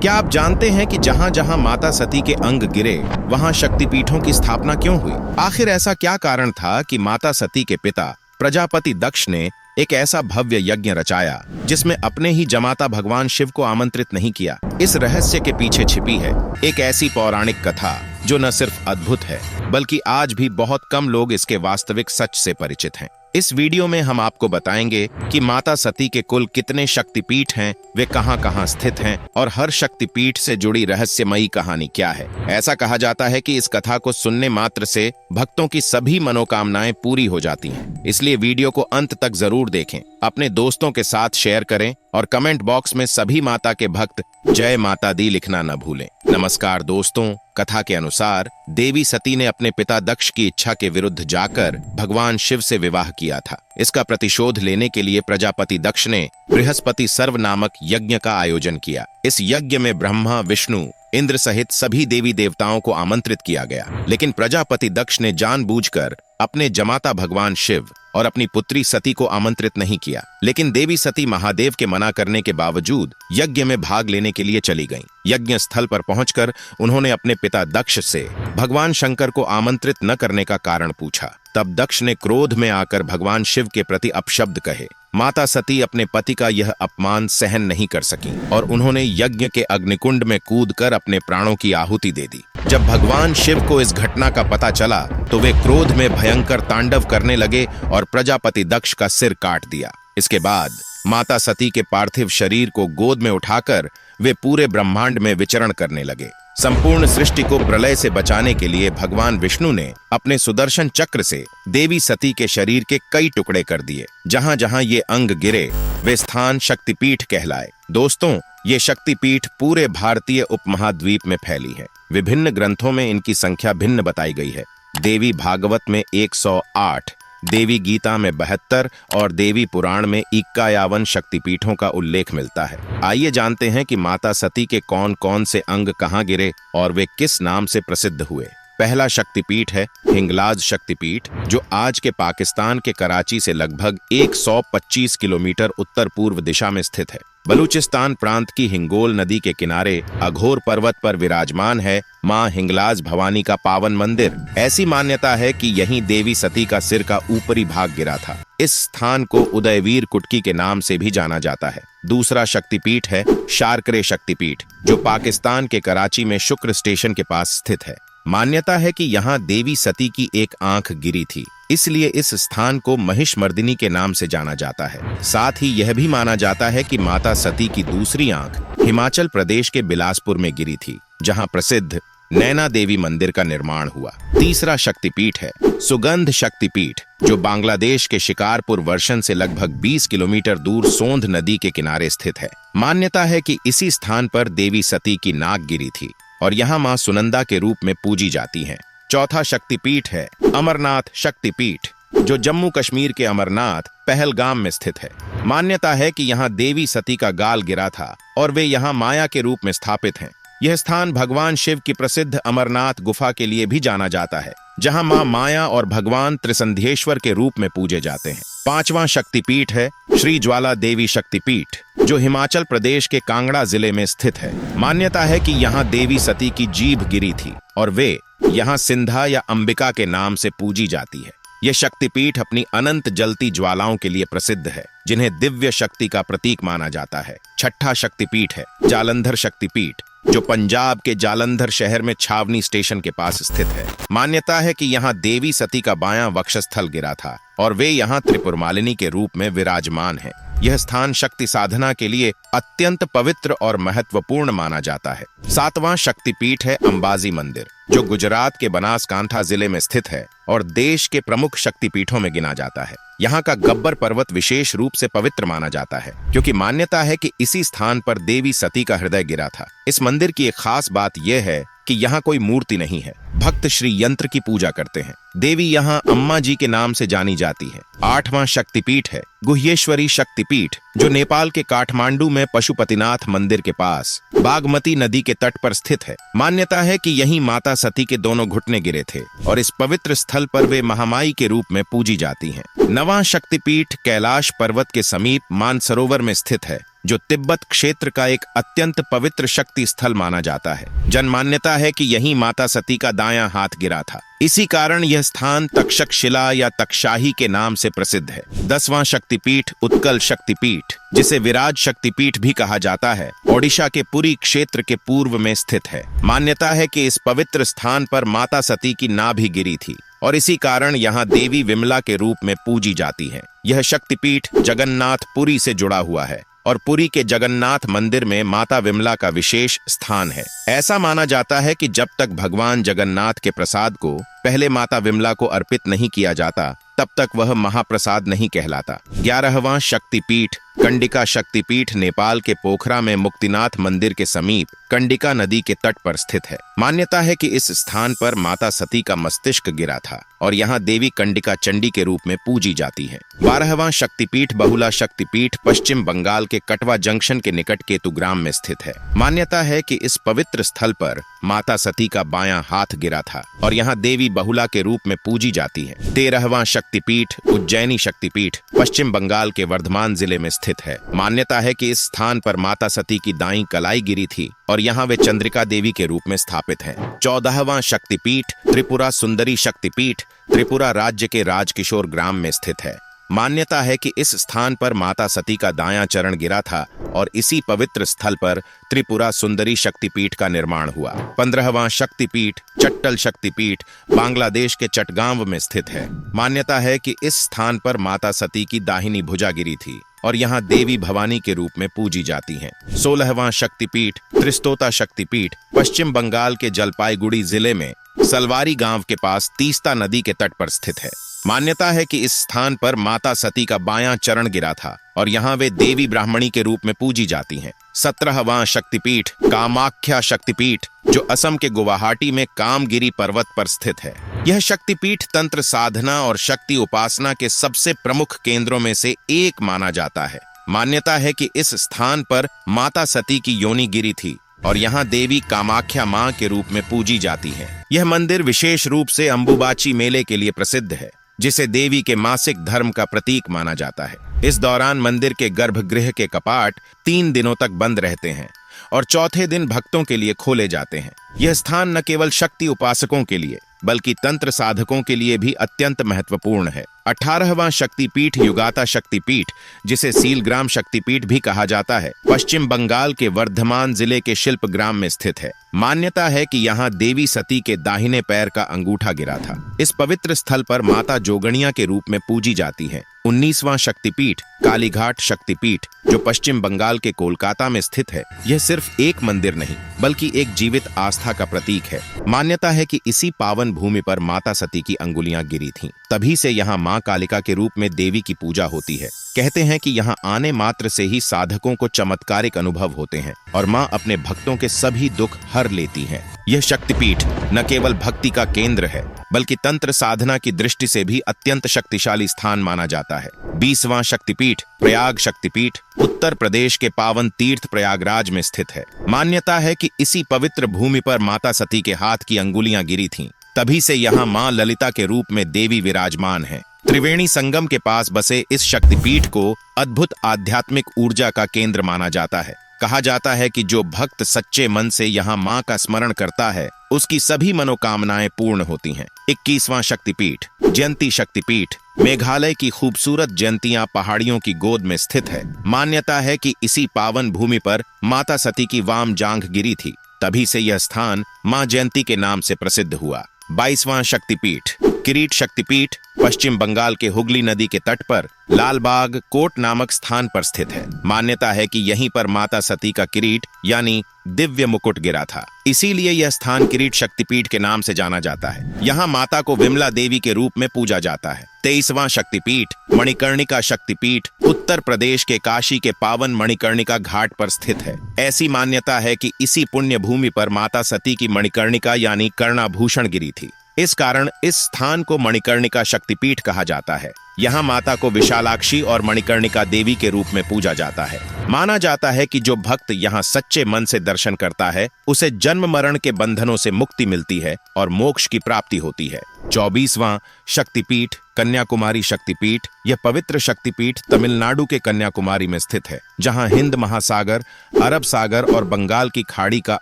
क्या आप जानते हैं कि जहां जहां माता सती के अंग गिरे वहां शक्तिपीठों की स्थापना क्यों हुई? आखिर ऐसा क्या कारण था कि माता सती के पिता प्रजापति दक्ष ने एक ऐसा भव्य यज्ञ रचाया जिसमें अपने ही जमाता भगवान शिव को आमंत्रित नहीं किया? इस रहस्य के पीछे छिपी है एक ऐसी पौराणिक कथा जो न सिर्फ अद्भुत है बल्कि आज भी बहुत कम लोग इसके वास्तविक सच से परिचित हैं। इस वीडियो में हम आपको बताएंगे कि माता सती के कुल कितने शक्तिपीठ हैं, वे कहां-कहां स्थित हैं और हर शक्तिपीठ से जुड़ी रहस्यमयी कहानी क्या है। ऐसा कहा जाता है कि इस कथा को सुनने मात्र से भक्तों की सभी मनोकामनाएं पूरी हो जाती हैं। इसलिए वीडियो को अंत तक जरूर देखें, अपने दोस्तों के साथ शेयर करें और कमेंट बॉक्स में सभी माता के भक्त जय माता दी लिखना न भूलें। नमस्कार दोस्तों, कथा के अनुसार देवी सती ने अपने पिता दक्ष की इच्छा के विरुद्ध जाकर भगवान शिव से विवाह किया था। इसका प्रतिशोध लेने के लिए प्रजापति दक्ष ने बृहस्पति सर्व नामक यज्ञ का आयोजन किया। इस यज्ञ में ब्रह्मा, विष्णु, इंद्र सहित सभी देवी देवताओं को आमंत्रित किया गया, लेकिन प्रजापति दक्ष ने जानबूझकर अपने जमाता भगवान शिव और अपनी पुत्री सती को आमंत्रित नहीं किया। लेकिन देवी सती महादेव के मना करने के बावजूद यज्ञ में भाग लेने के लिए चली गईं। यज्ञ स्थल पर पहुंचकर उन्होंने अपने पिता दक्ष से भगवान शंकर को आमंत्रित न करने का कारण पूछा। तब दक्ष ने क्रोध में आकर भगवान शिव के प्रति अपशब्द कहे। माता सती अपने पति का यह अपमान सहन नहीं कर सकी और उन्होंने यज्ञ के अग्निकुंड में कूदकर अपने प्राणों की आहुति दे दी। जब भगवान शिव को इस घटना का पता चला तो वे क्रोध में भयंकर तांडव करने लगे और प्रजापति दक्ष का सिर काट दिया। इसके बाद माता सती के पार्थिव शरीर को गोद में उठाकर वे पूरे ब्रह्मांड में विचरण करने लगे। संपूर्ण सृष्टि को प्रलय से बचाने के लिए भगवान विष्णु ने अपने सुदर्शन चक्र से देवी सती के शरीर के कई टुकड़े कर दिए। जहां जहां ये अंग गिरे वे स्थान शक्तिपीठ कहलाए। दोस्तों, ये शक्तिपीठ पूरे भारतीय उपमहाद्वीप में फैली है। विभिन्न ग्रंथों में इनकी संख्या भिन्न बताई गई है। देवी भागवत में 108, देवी गीता में 72 और देवी पुराण में 51 शक्तिपीठों का उल्लेख मिलता है। आइए जानते हैं कि माता सती के कौन कौन से अंग कहाँ गिरे और वे किस नाम से प्रसिद्ध हुए। पहला शक्तिपीठ है हिंगलाज शक्तिपीठ, जो आज के पाकिस्तान के कराची से लगभग 125 किलोमीटर उत्तर पूर्व दिशा में स्थित है। बलूचिस्तान प्रांत की हिंगोल नदी के किनारे अघोर पर्वत पर विराजमान है मां हिंगलाज भवानी का पावन मंदिर। ऐसी मान्यता है कि यहीं देवी सती का सिर का ऊपरी भाग गिरा था। इस स्थान को उदयवीर कुटकी के नाम से भी जाना जाता है। दूसरा शक्तिपीठ है शार्करे शक्तिपीठ, जो पाकिस्तान के कराची में शुक्र स्टेशन के पास स्थित है। मान्यता है कि यहाँ देवी सती की एक आंख गिरी थी, इसलिए इस स्थान को महिषमर्दिनी के नाम से जाना जाता है। साथ ही यह भी माना जाता है कि माता सती की दूसरी आंख हिमाचल प्रदेश के बिलासपुर में गिरी थी, जहां प्रसिद्ध नैना देवी मंदिर का निर्माण हुआ। तीसरा शक्तिपीठ है सुगंध शक्तिपीठ, जो बांग्लादेश के शिकारपुर वर्षन से लगभग 20 किलोमीटर दूर सोंध नदी के किनारे स्थित है। मान्यता है कि इसी स्थान पर देवी सती की नाक गिरी थी और यहाँ मां सुनंदा के रूप में पूजी जाती हैं। चौथा शक्तिपीठ है अमरनाथ शक्तिपीठ, जो जम्मू कश्मीर के अमरनाथ पहलगाम में स्थित है। मान्यता है कि यहाँ देवी सती का गाल गिरा था और वे यहाँ माया के रूप में स्थापित हैं। यह स्थान भगवान शिव की प्रसिद्ध अमरनाथ गुफा के लिए भी जाना जाता है, जहाँ मां माया और भगवान त्रिसंध्येश्वर के रूप में पूजे जाते हैं। पांचवां शक्तिपीठ है श्री ज्वाला देवी शक्तिपीठ, जो हिमाचल प्रदेश के कांगड़ा जिले में स्थित है। मान्यता है कि यहाँ देवी सती की जीभ गिरी थी और वे यहाँ सिंधा या अंबिका के नाम से पूजी जाती है। यह शक्तिपीठ अपनी अनंत जलती ज्वालाओं के लिए प्रसिद्ध है, जिन्हें दिव्य शक्ति का प्रतीक माना जाता है। छठा शक्तिपीठ है जालंधर शक्तिपीठ, जो पंजाब के जालंधर शहर में छावनी स्टेशन के पास स्थित है। मान्यता है कि यहाँ देवी सती का बायां वक्षस्थल गिरा था और वे यहाँ त्रिपुरमालिनी के रूप में विराजमान हैं। यह स्थान शक्ति साधना के लिए अत्यंत पवित्र और महत्वपूर्ण माना जाता है। सातवां शक्तिपीठ है अंबाजी मंदिर, जो गुजरात के बनासकांठा जिले में स्थित है और देश के प्रमुख शक्तिपीठों में गिना जाता है। यहाँ का गब्बर पर्वत विशेष रूप से पवित्र माना जाता है, क्योंकि मान्यता है कि इसी स्थान पर देवी सती का हृदय गिरा था। इस मंदिर की एक खास बात यह है कि यहाँ कोई मूर्ति नहीं है, भक्त श्री यंत्र की पूजा करते हैं। देवी यहाँ अम्मा जी के नाम से जानी जाती है। आठवां शक्तिपीठ है गुह्येश्वरी शक्तिपीठ, जो नेपाल के काठमांडू में पशुपतिनाथ मंदिर के पास बागमती नदी के तट पर स्थित है। मान्यता है कि यहीं माता सती के दोनों घुटने गिरे थे और इस पवित्र स्थल पर वे महामाई के रूप में पूजी जाती हैं। नवां शक्तिपीठ कैलाश पर्वत के समीप मानसरोवर में स्थित है, जो तिब्बत क्षेत्र का एक अत्यंत पवित्र शक्ति स्थल माना जाता है। जनमान्यता है कि यहीं माता सती का दायां हाथ गिरा था। इसी कारण यह स्थान तक्षशिला या तक्षशाही के नाम से प्रसिद्ध है। 10वां शक्तिपीठ उत्कल शक्तिपीठ, जिसे विराज शक्तिपीठ भी कहा जाता है, ओडिशा के पुरी क्षेत्र के पूर्व में स्थित है। मान्यता है कि इस पवित्र स्थान पर माता सती की नाभि गिरी थी और इसी कारण यहाँ देवी विमला के रूप में पूजी जाती है। यह शक्तिपीठ जगन्नाथ पुरी से जुड़ा हुआ है और पुरी के जगन्नाथ मंदिर में माता विमला का विशेष स्थान है। ऐसा माना जाता है कि जब तक भगवान जगन्नाथ के प्रसाद को पहले माता विमला को अर्पित नहीं किया जाता, तब तक वह महाप्रसाद नहीं कहलाता। 11वां शक्तिपीठ कंडिका शक्तिपीठ नेपाल के पोखरा में मुक्तिनाथ मंदिर के समीप कंडिका नदी के तट पर स्थित है। मान्यता है कि इस स्थान पर माता सती का मस्तिष्क गिरा था और यहाँ देवी कंडिका चंडी के रूप में पूजी जाती है। 12वां शक्तिपीठ बहुला शक्तिपीठ पश्चिम बंगाल के कटवा जंक्शन के निकट केतुग्राम में स्थित है। मान्यता है कि इस पवित्र स्थल पर माता सती का बायां हाथ गिरा था और यहाँ देवी बहुला के रूप में पूजी जाती है। 13वां शक्तिपीठ उज्जैनी शक्तिपीठ पश्चिम बंगाल के वर्धमान जिले में स्थित है। मान्यता है कि इस स्थान पर माता सती की दाईं कलाई गिरी थी और यहाँ वे चंद्रिका देवी के रूप में स्थापित हैं। 14वां शक्तिपीठ त्रिपुरा सुंदरी शक्तिपीठ त्रिपुरा राज्य के राजकिशोर ग्राम में स्थित है। मान्यता है कि इस स्थान पर माता सती का दायां चरण गिरा था और इसी पवित्र स्थल पर त्रिपुरा सुंदरी शक्तिपीठ का निर्माण हुआ। 15वां शक्तिपीठ चट्टल शक्तिपीठ बांग्लादेश के चटगांव में स्थित है। मान्यता है कि इस स्थान पर माता सती की दाहिनी भुजा गिरी थी और यहाँ देवी भवानी के रूप में पूजी जाती हैं। 16वां शक्तिपीठ त्रिस्तोता शक्तिपीठ पश्चिम बंगाल के जलपाईगुड़ी जिले में सलवारी गांव के पास तीस्ता नदी के तट पर स्थित है। मान्यता है कि इस स्थान पर माता सती का बायां चरण गिरा था और यहाँ वे देवी ब्राह्मणी के रूप में पूजी जाती हैं। 17वां शक्तिपीठ कामाख्या शक्तिपीठ जो असम के गुवाहाटी में कामगिरी पर्वत पर स्थित है। यह शक्तिपीठ तंत्र साधना और शक्ति उपासना के सबसे प्रमुख केंद्रों में से एक माना जाता है। मान्यता है कि इस स्थान पर माता सती की योनि गिरी थी और यहाँ देवी कामाख्या मां के रूप में पूजी जाती है। यह मंदिर विशेष रूप से अंबुबाची मेले के लिए प्रसिद्ध है, जिसे देवी के मासिक धर्म का प्रतीक माना जाता है। इस दौरान मंदिर के गर्भगृह के कपाट 3 दिनों तक बंद रहते हैं और चौथे दिन भक्तों के लिए खोले जाते हैं। यह स्थान न केवल शक्ति उपासकों के लिए बल्कि तंत्र साधकों के लिए भी अत्यंत महत्वपूर्ण है। 18वां शक्तिपीठ युगाता शक्तिपीठ जिसे सीलग्राम शक्तिपीठ भी कहा जाता है, पश्चिम बंगाल के वर्धमान जिले के शिल्पग्राम में स्थित है। मान्यता है कि यहाँ देवी सती के दाहिने पैर का अंगूठा गिरा था। इस पवित्र स्थल पर माता जोगणिया के रूप में पूजी जाती है। 19वां शक्तिपीठ कालीघाट शक्तिपीठ जो पश्चिम बंगाल के कोलकाता में स्थित है। यह सिर्फ एक मंदिर नहीं बल्कि एक जीवित आस्था का प्रतीक है। मान्यता है कि इसी पावन भूमि पर माता सती की अंगुलियां गिरी थीं। तभी से यहाँ मां कालिका के रूप में देवी की पूजा होती है। कहते हैं कि यहाँ आने मात्र से ही साधकों को चमत्कारिक अनुभव होते हैं और मां अपने भक्तों के सभी दुख हर लेती हैं। यह शक्तिपीठ न केवल भक्ति का केंद्र है बल्कि तंत्र साधना की दृष्टि से भी अत्यंत शक्तिशाली स्थान माना जाता है। 20वां शक्तिपीठ प्रयाग शक्तिपीठ उत्तर प्रदेश के पावन तीर्थ प्रयागराज में स्थित है। मान्यता है कि इसी पवित्र भूमि पर माता सती के हाथ की अंगुलियां गिरी थीं। तभी से यहाँ मां ललिता के रूप में देवी विराजमान है। त्रिवेणी संगम के पास बसे इस शक्तिपीठ को अद्भुत आध्यात्मिक ऊर्जा का केंद्र माना जाता है। कहा जाता है कि जो भक्त सच्चे मन से यहाँ मां का स्मरण करता है उसकी सभी मनोकामनाएं पूर्ण होती हैं। 21वां शक्तिपीठ जयंती शक्तिपीठ मेघालय की खूबसूरत जयंतियां पहाड़ियों की गोद में स्थित है। मान्यता है कि इसी पावन भूमि पर माता सती की वाम जांघ गिरी थी। तभी से यह स्थान मां जयंती के नाम से प्रसिद्ध हुआ। 22वां शक्तिपीठ किरीट शक्तिपीठ पश्चिम बंगाल के हुगली नदी के तट पर लालबाग कोट नामक स्थान पर स्थित है। मान्यता है कि यहीं पर माता सती का किरीट यानी दिव्य मुकुट गिरा था। इसीलिए यह स्थान किरीट शक्तिपीठ के नाम से जाना जाता है। यहाँ माता को विमला देवी के रूप में पूजा जाता है। 23वां शक्तिपीठ मणिकर्णिका शक्तिपीठ उत्तर प्रदेश के काशी के पावन मणिकर्णिका घाट पर स्थित है। ऐसी मान्यता है कि इसी पुण्य भूमि पर माता सती की मणिकर्णिका यानी कर्णाभूषण गिरी थी। इस कारण इस स्थान को मणिकर्णिका शक्तिपीठ कहा जाता है। यहाँ माता को विशालाक्षी और मणिकर्णिका देवी के रूप में पूजा जाता है। माना जाता है कि जो भक्त यहाँ सच्चे मन से दर्शन करता है उसे जन्म मरण के बंधनों से मुक्ति मिलती है और मोक्ष की प्राप्ति होती है। 24वां शक्तिपीठ कन्याकुमारी शक्तिपीठ। यह पवित्र शक्तिपीठ तमिलनाडु के कन्याकुमारी में स्थित है, जहां हिंद महासागर, अरब सागर और बंगाल की खाड़ी का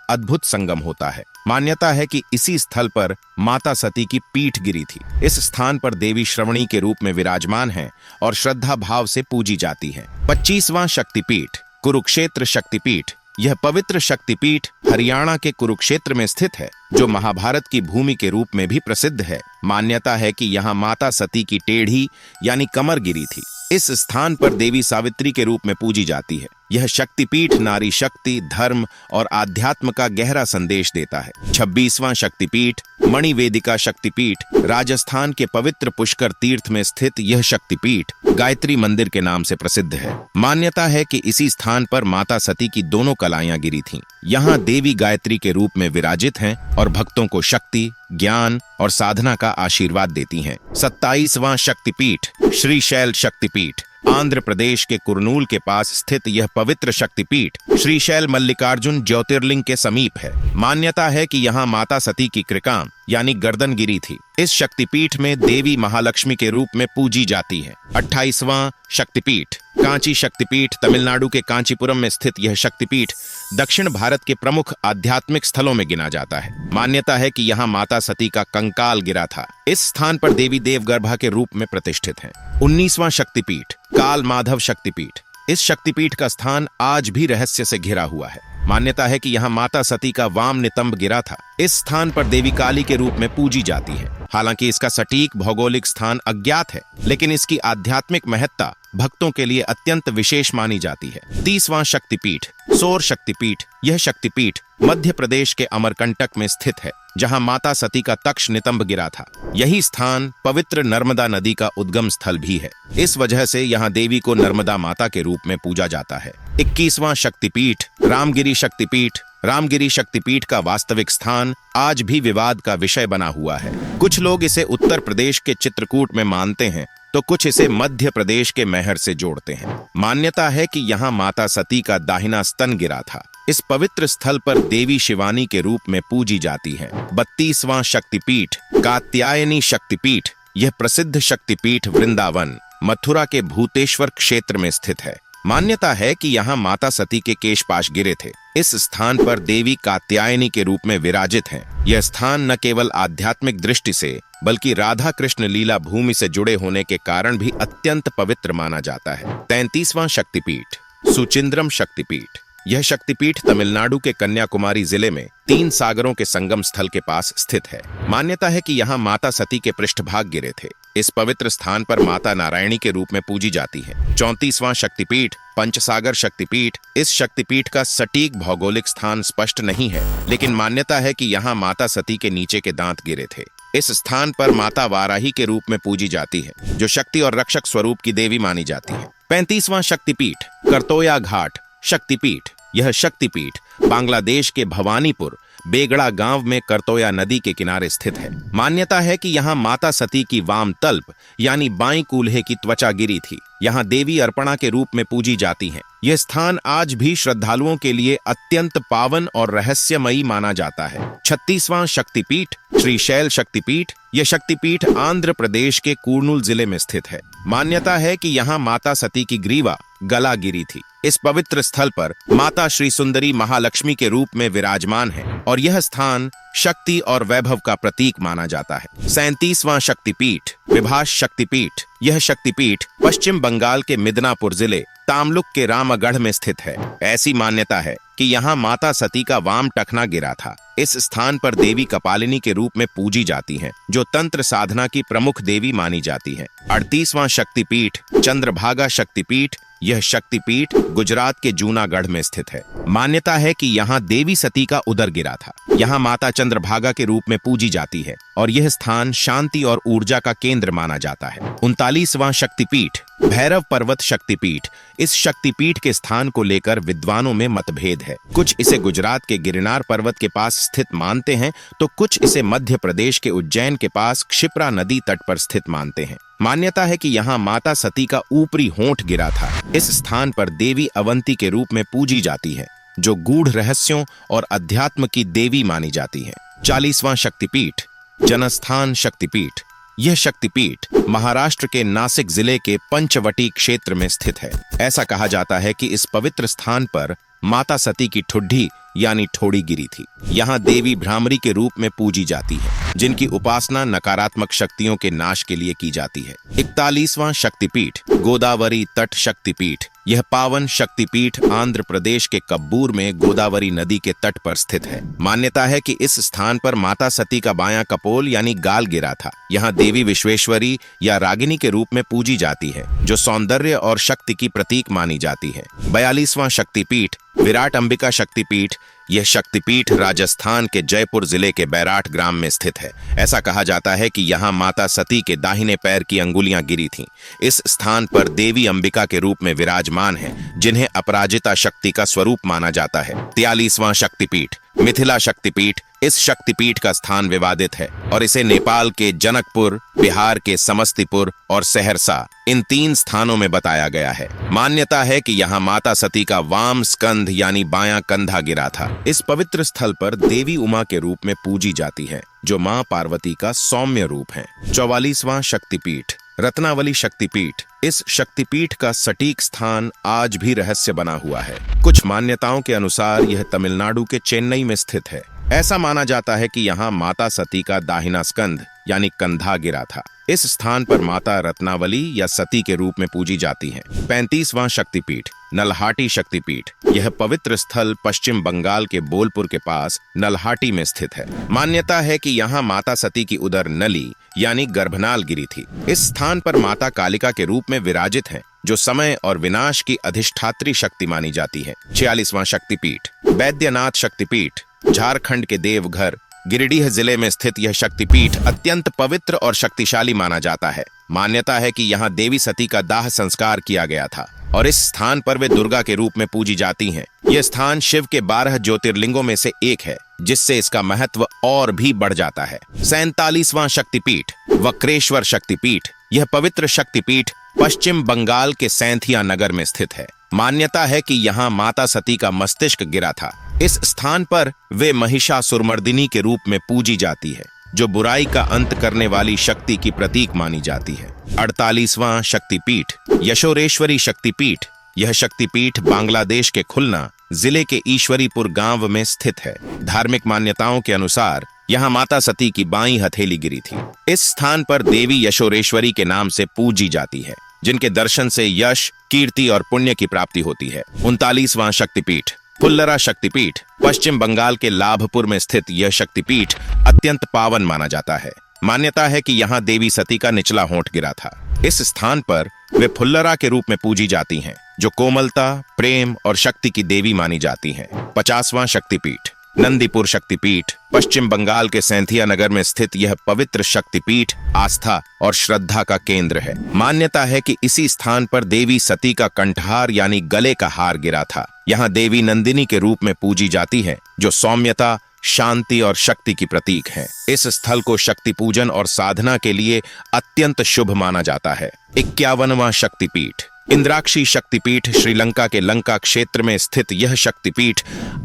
अद्भुत संगम होता है। मान्यता है कि इसी स्थल पर माता सती की पीठ गिरी थी। इस स्थान पर देवी श्रवणी के रूप में विराजमान हैं और श्रद्धा भाव से पूजी जाती हैं। 25वां शक्तिपीठ कुरुक्षेत्र शक्तिपीठ। यह पवित्र शक्तिपीठ हरियाणा के कुरुक्षेत्र में स्थित है, जो महाभारत की भूमि के रूप में भी प्रसिद्ध है। मान्यता है कि यहाँ माता सती की टेढ़ी यानी कमर गिरी थी। इस स्थान पर देवी सावित्री के रूप में पूजी जाती है। यह शक्तिपीठ नारी शक्ति, धर्म और आध्यात्म का गहरा संदेश देता है। 26वां शक्तिपीठ मणिवेदिका शक्तिपीठ। राजस्थान के पवित्र पुष्कर तीर्थ में स्थित यह शक्तिपीठ गायत्री मंदिर के नाम से प्रसिद्ध है। मान्यता है कि इसी स्थान पर माता सती की दोनों कलाएं गिरी थीं। यहाँ देवी गायत्री के रूप में विराजित हैं और भक्तों को शक्ति, ज्ञान और साधना का आशीर्वाद देती हैं। 27वां शक्तिपीठ श्रीशैल शक्तिपीठ। आंध्र प्रदेश के कुरनूल के पास स्थित यह पवित्र शक्तिपीठ श्रीशैल मल्लिकार्जुन ज्योतिर्लिंग के समीप है। मान्यता है कि यहाँ माता सती की कृकाम यानी गर्दन गिरी थी। इस शक्तिपीठ में देवी महालक्ष्मी के रूप में पूजी जाती है। 28वां शक्तिपीठ कांची शक्तिपीठ। तमिलनाडु के कांचीपुरम में स्थित यह शक्तिपीठ दक्षिण भारत के प्रमुख आध्यात्मिक स्थलों में गिना जाता है। मान्यता है कि यहाँ माता सती का कंकाल गिरा था। इस स्थान पर देवी देवगर्भा के रूप में प्रतिष्ठित है। 19वां शक्तिपीठ काल माधव शक्तिपीठ। इस शक्तिपीठ का स्थान आज भी रहस्य से घिरा हुआ है। मान्यता है कि यहाँ माता सती का वाम नितंब गिरा था। इस स्थान पर देवी काली के रूप में पूजी जाती है। हालांकि इसका सटीक भौगोलिक स्थान अज्ञात है, लेकिन इसकी आध्यात्मिक महत्ता भक्तों के लिए अत्यंत विशेष मानी जाती है। 30वां शक्तिपीठ सौर शक्तिपीठ। यह शक्तिपीठ मध्य प्रदेश के अमरकंटक में स्थित है, जहां माता सती का तक्ष नितंब गिरा था। यही स्थान पवित्र नर्मदा नदी का उद्गम स्थल भी है। इस वजह से यहाँ देवी को नर्मदा माता के रूप में पूजा जाता है। 21वां शक्तिपीठ रामगिरी शक्तिपीठ। रामगिरी शक्तिपीठ का वास्तविक स्थान आज भी विवाद का विषय बना हुआ है। कुछ लोग इसे उत्तर प्रदेश के चित्रकूट में मानते हैं, तो कुछ इसे मध्य प्रदेश के मैहर से जोड़ते हैं। मान्यता है कि यहाँ माता सती का दाहिना स्तन गिरा था। इस पवित्र स्थल पर देवी शिवानी के रूप में पूजी जाती है। 32वां शक्तिपीठ कात्यायनी शक्तिपीठ। यह प्रसिद्ध शक्तिपीठ वृंदावन मथुरा के भूतेश्वर क्षेत्र में स्थित है। मान्यता है कि यहाँ माता सती के केशपाश गिरे थे। इस स्थान पर देवी कात्यायनी के रूप में विराजित हैं। यह स्थान न केवल आध्यात्मिक दृष्टि से बल्कि राधा कृष्ण लीला भूमि से जुड़े होने के कारण भी अत्यंत पवित्र माना जाता है। 33वां शक्तिपीठ सुचिंद्रम शक्तिपीठ। यह शक्तिपीठ तमिलनाडु के कन्याकुमारी जिले में 3 सागरों के संगम स्थल के पास स्थित है। मान्यता है कि यहाँ माता सती के पृष्ठभाग गिरे थे। इस पवित्र स्थान पर माता नारायणी के रूप में पूजी जाती है। 34वां शक्तिपीठ पंचसागर शक्तिपीठ। इस शक्तिपीठ का सटीक भौगोलिक स्थान स्पष्ट नहीं है, लेकिन मान्यता है कि यहाँ माता सती के नीचे के दांत गिरे थे। इस स्थान पर माता वाराही के रूप में पूजी जाती है, जो शक्ति और रक्षक स्वरूप की देवी मानी जाती है। 35वां शक्तिपीठ करतोया घाट शक्तिपीठ। यह शक्तिपीठ बांग्लादेश के भवानीपुर बेगड़ा गांव में करतोया नदी के किनारे स्थित है। मान्यता है कि यहाँ माता सती की वाम तल्प यानी बाईं कूल्हे की त्वचा गिरी थी। यहाँ देवी अर्पणा के रूप में पूजी जाती हैं। यह स्थान आज भी श्रद्धालुओं के लिए अत्यंत पावन और रहस्यमयी माना जाता है। 36वां शक्तिपीठ श्रीशैल शक्तिपीठ। यह शक्तिपीठ आंध्र प्रदेश के कुर्नूल जिले में स्थित है। मान्यता है कि यहाँ माता सती की ग्रीवा गला गिरी थी। इस पवित्र स्थल पर माता श्री सुंदरी महालक्ष्मी के रूप में विराजमान है और यह स्थान शक्ति और वैभव का प्रतीक माना जाता है। 37वां शक्तिपीठ विभास शक्तिपीठ। यह शक्तिपीठ पश्चिम बंगाल के मिदनापुर जिले तामलुक के रामगढ़ में स्थित है। ऐसी मान्यता है कि यहाँ माता सती का वाम टखना गिरा था। इस स्थान पर देवी कपालिनी के रूप में पूजी जाती हैं, जो तंत्र साधना की प्रमुख देवी मानी जाती हैं। 38वां शक्तिपीठ चंद्रभागा शक्तिपीठ। यह शक्तिपीठ गुजरात के जूनागढ़ में स्थित है। मान्यता है कि यहाँ देवी सती का उदर गिरा था। यहाँ माता चंद्रभागा के रूप में पूजी जाती है और यह स्थान शांति और ऊर्जा का केंद्र माना जाता है। 39वां शक्तिपीठ भैरव पर्वत शक्तिपीठ। इस शक्तिपीठ के स्थान को लेकर विद्वानों में मतभेद है। कुछ इसे गुजरात के गिरनार पर्वत के पास स्थित मानते हैं, तो कुछ इसे मध्य प्रदेश के उज्जैन के पास क्षिप्रा नदी तट पर स्थित मानते हैं। मान्यता है कि यहाँ माता सती का ऊपरी होंठ गिरा था। इस स्थान पर देवी अवंती के रूप में पूजी जाती है, जो गूढ़ रहस्यों और अध्यात्म की देवी मानी जाती है। 40वां शक्तिपीठ, जनस्थान शक्तिपीठ। यह शक्तिपीठ महाराष्ट्र के नासिक जिले के पंचवटी क्षेत्र में स्थित है। ऐसा कहा जाता है कि इस पवित्र स्थान पर माता सती की ठुड्डी यानी ठोड़ी गिरी थी। यहाँ देवी भ्रामरी के रूप में पूजी जाती है, जिनकी उपासना नकारात्मक शक्तियों के नाश के लिए की जाती है। 41वां शक्तिपीठ, गोदावरी तट शक्तिपीठ। यह पावन शक्तिपीठ आंध्र प्रदेश के कब्बूर में गोदावरी नदी के तट पर स्थित है। मान्यता है कि इस स्थान पर माता सती का बायां कपोल यानी गाल गिरा था। यहाँ देवी विश्वेश्वरी या रागिनी के रूप में पूजी जाती है, जो सौंदर्य और शक्ति की प्रतीक मानी जाती है। 42वां शक्तिपीठ, विराट अंबिका शक्तिपीठ। यह शक्तिपीठ राजस्थान के जयपुर जिले के बैराट ग्राम में स्थित है। ऐसा कहा जाता है कि यहाँ माता सती के दाहिने पैर की अंगुलियां गिरी थीं। इस स्थान पर देवी अंबिका के रूप में विराजमान है, जिन्हें अपराजिता शक्ति का स्वरूप माना जाता है। 43वां शक्तिपीठ, मिथिला शक्तिपीठ। इस शक्तिपीठ का स्थान विवादित है और इसे नेपाल के जनकपुर, बिहार के समस्तीपुर और सहरसा, इन 3 स्थानों में बताया गया है। मान्यता है कि यहाँ माता सती का वाम स्कंध यानी बायां कंधा गिरा था। इस पवित्र स्थल पर देवी उमा के रूप में पूजी जाती है, जो मां पार्वती का सौम्य रूप है। 44वां शक्तिपीठ, रत्नावली शक्तिपीठ। इस शक्तिपीठ का सटीक स्थान आज भी रहस्य बना हुआ है। कुछ मान्यताओं के अनुसार यह तमिलनाडु के चेन्नई में स्थित है। ऐसा माना जाता है कि यहाँ माता सती का दाहिना स्कंध यानी कंधा गिरा था। इस स्थान पर माता रत्नावली या सती के रूप में पूजी जाती है। 35वां शक्तिपीठ, नल्हाटी शक्तिपीठ। यह पवित्र स्थल पश्चिम बंगाल के बोलपुर के पास नल्हाटी में स्थित है। मान्यता है कि यहाँ माता सती की उदर नली यानी गर्भनाल गिरी थी। इस स्थान पर माता कालिका के रूप में विराजित है, जो समय और विनाश की अधिष्ठात्री शक्ति मानी जाती है। 46वां शक्तिपीठ, बैद्यनाथ शक्तिपीठ। झारखंड के देवघर, गिरिडीह जिले में स्थित यह शक्तिपीठ अत्यंत पवित्र और शक्तिशाली माना जाता है। मान्यता है कि यहाँ देवी सती का दाह संस्कार किया गया था और इस स्थान पर वे दुर्गा के रूप में पूजी जाती हैं। यह स्थान शिव के 12 ज्योतिर्लिंगों में से एक है, जिससे इसका महत्व और भी बढ़ जाता है। 47वां शक्तिपीठ, वक्रेश्वर शक्तिपीठ। यह पवित्र शक्तिपीठ पश्चिम बंगाल के सैंथिया नगर में स्थित है। मान्यता है कि यहाँ माता सती का मस्तिष्क गिरा था। इस स्थान पर वे महिषासुरमर्दिनी के रूप में पूजी जाती है, जो बुराई का अंत करने वाली शक्ति की प्रतीक मानी जाती है। 48वां शक्तिपीठ, यशोरेश्वरी शक्तिपीठ। यह शक्तिपीठ बांग्लादेश के खुलना जिले के ईश्वरीपुर गांव में स्थित है। धार्मिक मान्यताओं के अनुसार यहाँ माता सती की बाईं हथेली गिरी थी। इस स्थान पर देवी यशोरेश्वरी के नाम से पूजी जाती है, जिनके दर्शन से यश, कीर्ति और पुण्य की प्राप्ति होती है। 39वां शक्तिपीठ, फुल्लरा शक्तिपीठ। पश्चिम बंगाल के लाभपुर में स्थित यह शक्तिपीठ अत्यंत पावन माना जाता है। मान्यता है कि यहाँ देवी सती का निचला होंठ गिरा था। इस स्थान पर वे फुल्लरा के रूप में पूजी जाती हैं, जो कोमलता, प्रेम और शक्ति की देवी मानी जाती हैं। 50वां शक्तिपीठ, नंदीपुर शक्तिपीठ। पश्चिम बंगाल के सैंथिया नगर में स्थित यह पवित्र शक्तिपीठ आस्था और श्रद्धा का केंद्र है। मान्यता है कि इसी स्थान पर देवी सती का कंठहार यानी गले का हार गिरा था। यहाँ देवी नंदिनी के रूप में पूजी जाती है, जो सौम्यता, शांति और शक्ति की प्रतीक है। इस स्थल को शक्ति पूजन और साधना के लिए अत्यंत शुभ माना जाता है। 51वां शक्तिपीठ, इंद्राक्षी शक्तिपीठ। श्रीलंका के लंका क्षेत्र में स्थित यह शक्तिपीठ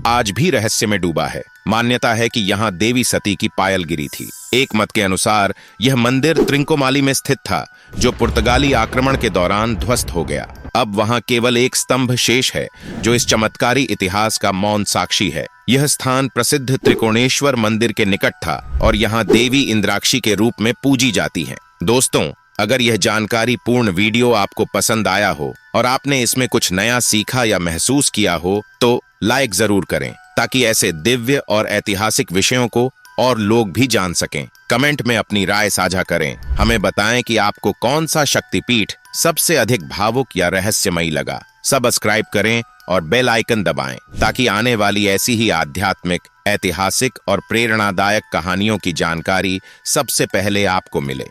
आज भी रहस्य में डूबा है। मान्यता है कि यहाँ देवी सती की पायल गिरी थी। एक मत के अनुसार यह मंदिर त्रिंकोमाली में स्थित था, जो पुर्तगाली आक्रमण के दौरान ध्वस्त हो गया। अब वहां केवल एक स्तंभ शेष है, जो इस चमत्कारी इतिहास का मौन साक्षी है। यह स्थान प्रसिद्ध त्रिकोणेश्वर मंदिर के निकट था और यहाँ देवी इंद्राक्षी के रूप में पूजी जाती हैं। दोस्तों, अगर यह जानकारी पूर्ण वीडियो आपको पसंद आया हो और आपने इसमें कुछ नया सीखा या महसूस किया हो, तो लाइक जरूर करें, ताकि ऐसे दिव्य और ऐतिहासिक विषयों को और लोग भी जान सकें। कमेंट में अपनी राय साझा करें। हमें बताएं कि आपको कौन सा शक्तिपीठ सबसे अधिक भावुक या रहस्यमयी लगा। सब्सक्राइब करें और बेल आइकन दबाएं, ताकि आने वाली ऐसी ही आध्यात्मिक, ऐतिहासिक और प्रेरणादायक कहानियों की जानकारी सबसे पहले आपको मिले।